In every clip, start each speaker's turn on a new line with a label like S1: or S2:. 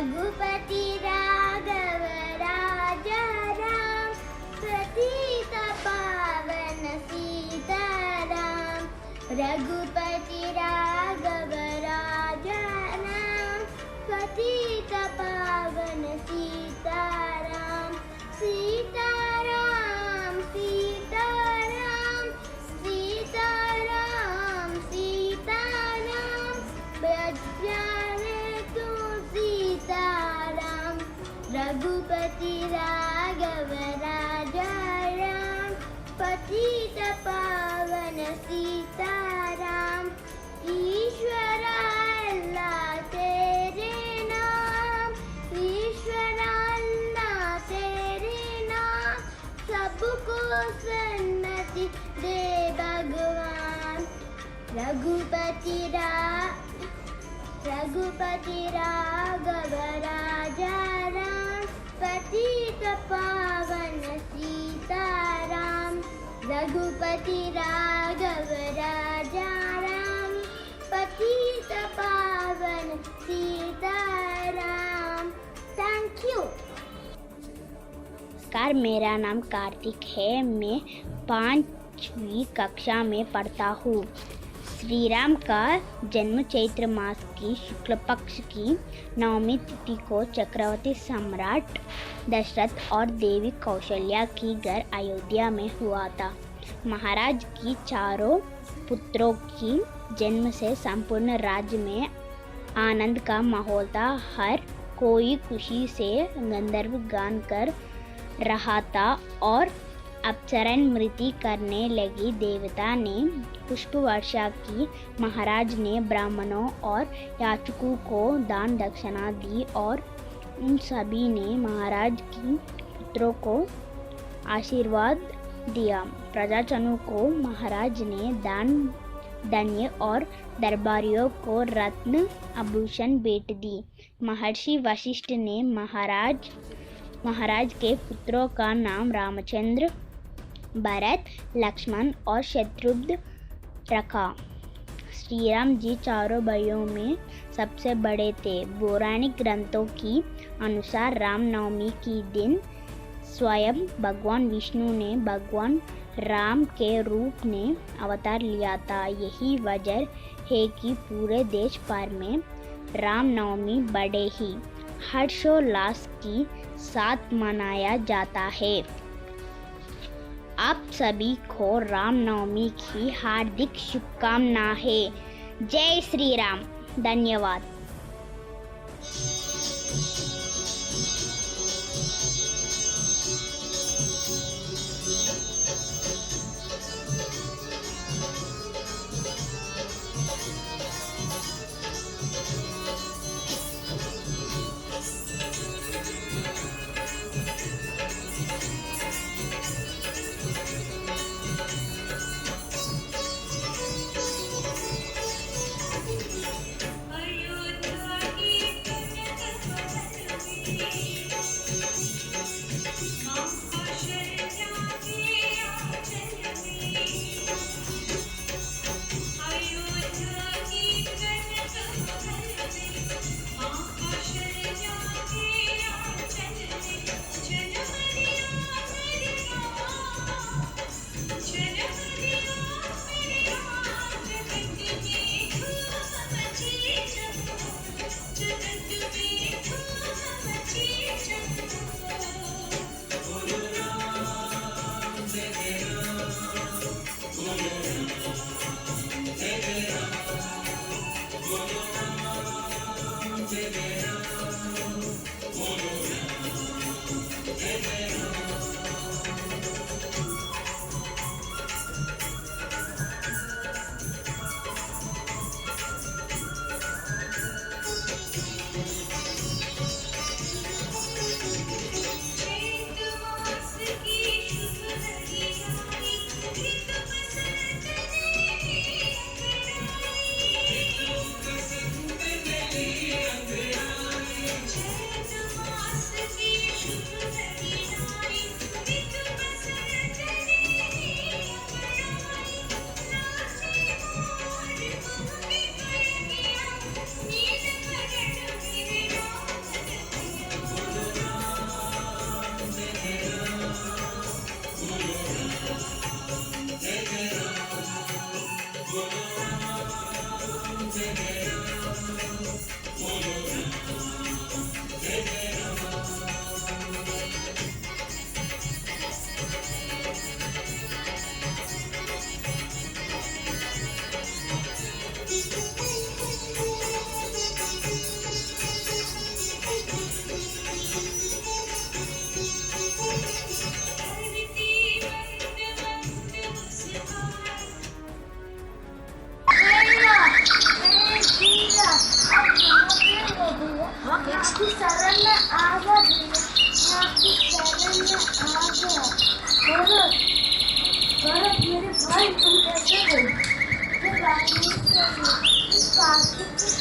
S1: रघुपति राघव राजा राम, पतित पावन सीताराम। रघुपति राघव राजा राम, पतित पावन सीताराम। सीताराम सीताराम सीताराम सीताराम, बजाने तू सीताराम। रघुपति राघव राजा राम, पतित पावन सीताराम। ईश्वर अल्लाह तेरे नाम, ईश्वर अल्लाह तेरे नाम, सबको सन्मति दे भगवान। रघुपति राघव राजा राम, पतित पावन सीताराम। रघुपति राघव राजा राम, पतित पावन सीताराम। Thank you.
S2: नमस्कार, मेरा नाम कार्तिक है। मैं 5वीं कक्षा में पढ़ता हूँ। श्री राम का जन्म चैत्र मास की शुक्ल पक्ष की 9वीं तिथि को चक्रवर्ती सम्राट दशरथ और देवी कौशल्या की घर अयोध्या में हुआ था। महाराज की चारों पुत्रों की जन्म से संपूर्ण राज्य में आनंद का माहौल था। हर कोई खुशी से गंधर्व गान कर रहा था और अप्सराएं नृत्य करने लगी। देवता ने पुष्प वर्षा की। महाराज ने ब्राह्मणों और याचकों को दान दक्षिणा दी और उन सभी ने महाराज की पुत्रों को आशीर्वाद दिया। प्रजाजनों को महाराज ने दान धन्य और दरबारियों को रत्न आभूषण भेंट दी। महर्षि वशिष्ठ ने महाराज के पुत्रों का नाम रामचंद्र, भरत, लक्ष्मण और शत्रुघ्न रखा। श्री राम जी चारों भाइयों में सबसे बड़े थे। पौराणिक ग्रंथों की अनुसार रामनवमी के दिन स्वयं भगवान विष्णु ने भगवान राम के रूप में अवतार लिया था। यही वजह है कि पूरे देश भर में रामनवमी बड़े ही हर्षोल्लास के साथ मनाया जाता है। आप सभी को रामनवमी की हार्दिक शुभकामनाएं। जय श्री राम। धन्यवाद।
S3: अयोध्या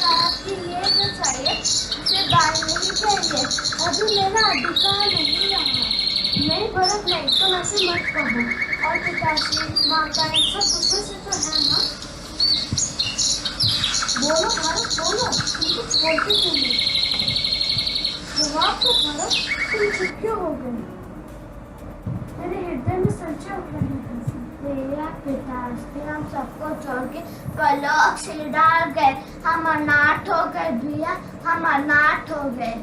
S1: आपकी ये जो चाहिए उसे बाल नहीं चाहिए, अभी मेरा अधिकार नहीं रहा।
S3: नहीं भरत नहीं, तुम ऐसे मत कहो। और पिताश्री माता इन सब गुस्से से तो है ना। बोलो भरत बोलो, तुम कुछ बोलते क्यों नहीं? जवाब तो भरत, तुम चुप क्यों हो गए? मेरे हृदय में संशय उठ रही थी।
S1: मेरा पिताश्री हम सबको छोड़ के पलक से डाल गए, हम अनाथ हो गए भैया, हम अनाथ हो गए।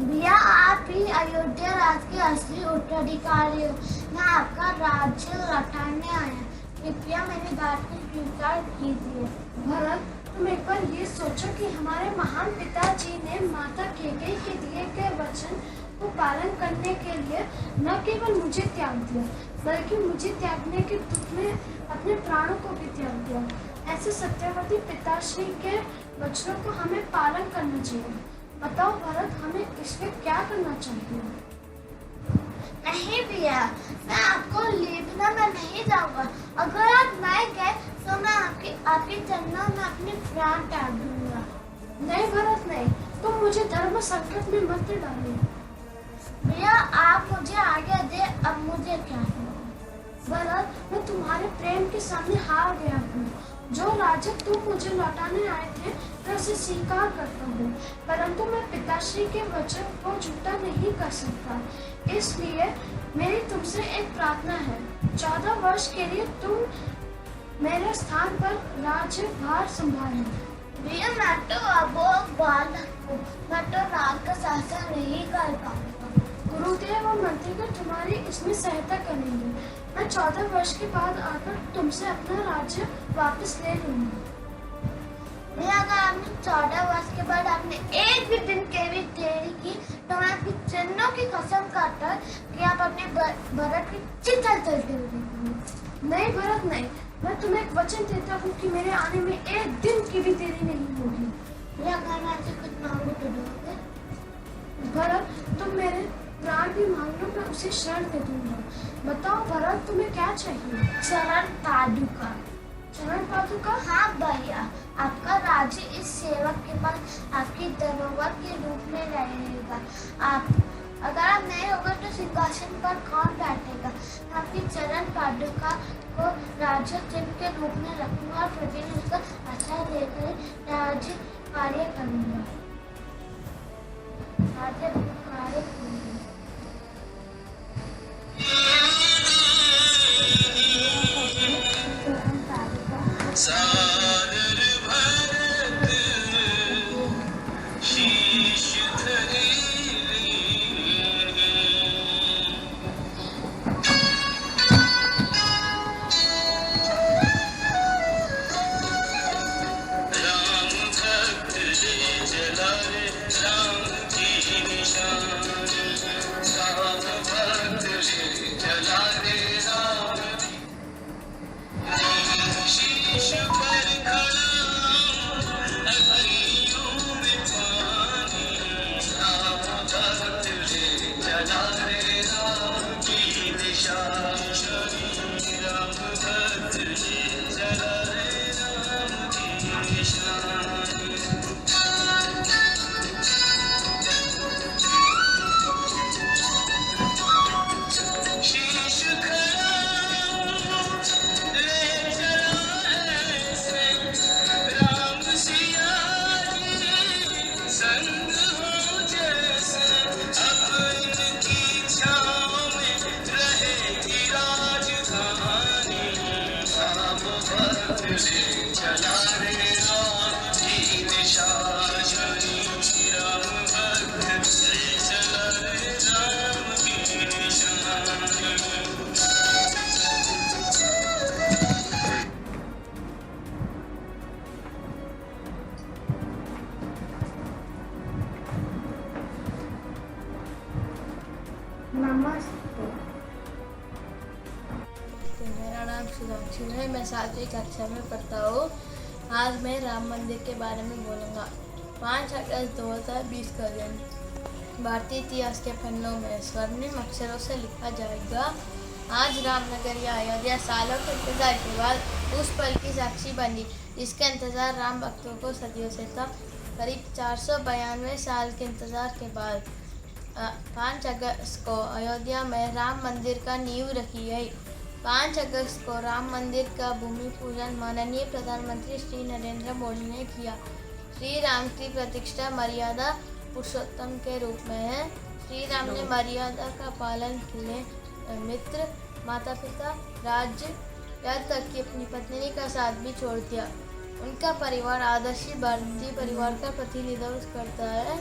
S1: भैया आप ही अयोध्या राज के असली उत्तराधिकारी हो, मैं आपका राज्य लौटाने आया, कृपया मेरी बात को स्वीकार कीजिए।
S3: भरत, तुम एक बार ये सोचो कि हमारे महान पिताजी ने माता कैकेयी के दिए गए वचन को पालन करने के लिए न केवल मुझे त्याग दिया, बल्कि मुझे त्यागने के दुख में अपने प्राणों को भी त्याग दिया। ऐसे सत्यवती पिताश्री के वचनों को हमें पालन करना चाहिए। बताओ भरत, हमें इसमें क्या करना चाहिए?
S1: नहीं भैया, मैं आपको लेटना में नहीं जाऊंगा। अगर आप नहीं गए तो मैं आपके चरणों में अपने प्राण त्याग दूंगा।
S3: नहीं भरत नहीं, तुम मुझे धर्म संकट में मत डालो।
S1: भैया आप मुझे आगे दे, अब मुझे क्या करना?
S3: भरत, मैं तुम्हारे प्रेम के सामने हार गया हूँ। जो राज्य तुम मुझे लौटाने आए थे, मैं उसे स्वीकार करता हूँ, परंतु मैं पिताश्री के वचन को झूठा नहीं कर सकता। इसलिए मेरी तुमसे एक प्रार्थना है, 14 वर्ष के लिए तुम मेरे स्थान पर राज्यभार संभालो।
S1: भैया मैं तो अब बालक हूँ, मैं तो राज का शासन नहीं कर पाऊंगा।
S3: गुरुदेव और मंत्रीगण तुम्हारी इसमें सहायता करेंगे। मैं 14 वर्ष के बाद आकर तुमसे अपना राज्य वापस ले लूंगी।
S1: भैया अगर आपने 14 वर्ष के बाद आपने एक भी दिन के भी देरी की तो मैं आपकी चरणों की कसम खाता कि आप अपने भरत की चिता चलते हुए देखेंगे।
S3: नहीं भरत नहीं, मैं तुम्हें एक वचन देता हूँ कि मेरे आने में एक दिन की भी देरी नहीं होगी।
S1: भैया अगर मैं आपसे कुछ मांगू तो दोगे?
S3: भरत, तुम मेरे प्राण भी मांग लो, मैं उसे शरण दे दूंगा। बताओ भरत, तुम्हें क्या चाहिए?
S1: चरण पादुका।
S3: चरण पादुका?
S1: हाँ भैया, आपका राज्य इस सेवक के पास आपकी धरोहर के रूप में रहेगा। आप अगर आप नहीं होगे तो सिंहासन पर कौन बैठेगा? आपकी चरण पादुका को राज्य चिन्ह के रूप में रखूंगा और प्रतिदिन उसका अच्छा लेकर राज्य कार्य करूंगा।
S4: सादर भरत शीश धरि राम भक्त ले चला रे राम की निशानी, राम भक्त ले चला रे राम शीश पर खड़ा अग्नियों में पानी, राम भक्त ले चला रे राम की निशानी, राम भक्त ले चला रे राम की निशानी। शीश खड़ा ले चला ऐसे राम सिया जी, संग हो जैसे अब इनकी छाँव में रहेगी राजधानी, राम भक्त ले चला रे राम की निशानी, राम भक्त ले चला रे राम की निशानी।
S1: नमस्ते।
S5: मेरा नाम सुधांशु है, मैं 7वीं कक्षा में पढ़ता हूँ। आज मैं राम मंदिर के बारे में बोलूँगा। 5 अगस्त 2020 का दिन भारतीय इतिहास के पन्नों में स्वर्णिम अक्षरों से लिखा जाएगा। आज रामनगर या अयोध्या सालों के इंतजार के बाद उस पल की साक्षी बनी जिसका इंतज़ार राम भक्तों को सदियों से था। करीब 492 साल के इंतज़ार के बाद 5 अगस्त को अयोध्या में राम मंदिर का नींव रखी गई। 5 अगस्त को राम मंदिर का भूमि पूजन माननीय प्रधानमंत्री श्री नरेंद्र मोदी ने किया। श्री राम की प्रतिष्ठा मर्यादा पुरुषोत्तम के रूप में है। श्री राम ने मर्यादा का पालन किए मित्र, माता पिता, राज्य, यहाँ तक कि अपनी पत्नी का साथ भी छोड़ दिया। उनका परिवार आदर्शी भारतीय परिवार का प्रतिनिधित्व करता है।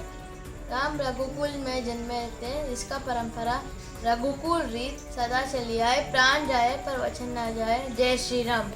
S5: राम रघुकुल में जन्मे थे, जिसका परंपरा रघुकुल रीत सदा चली आए। प्राण जाए पर वचन ना जाए। जय श्री राम।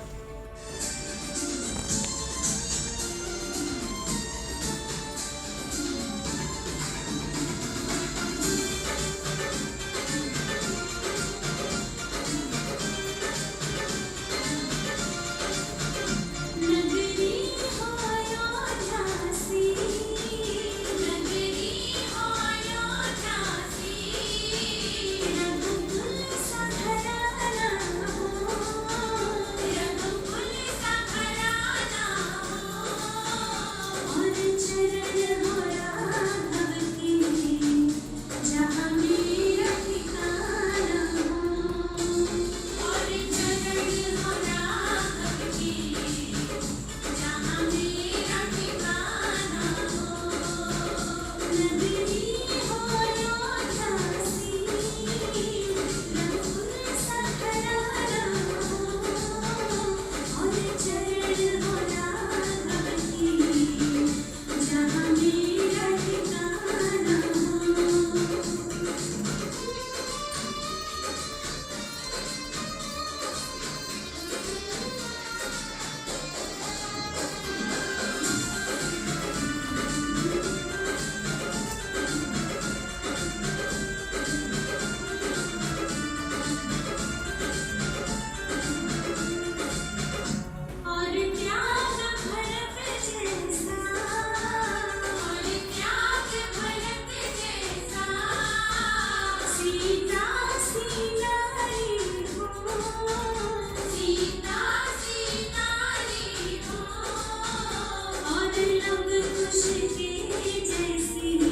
S6: खुशी जैसी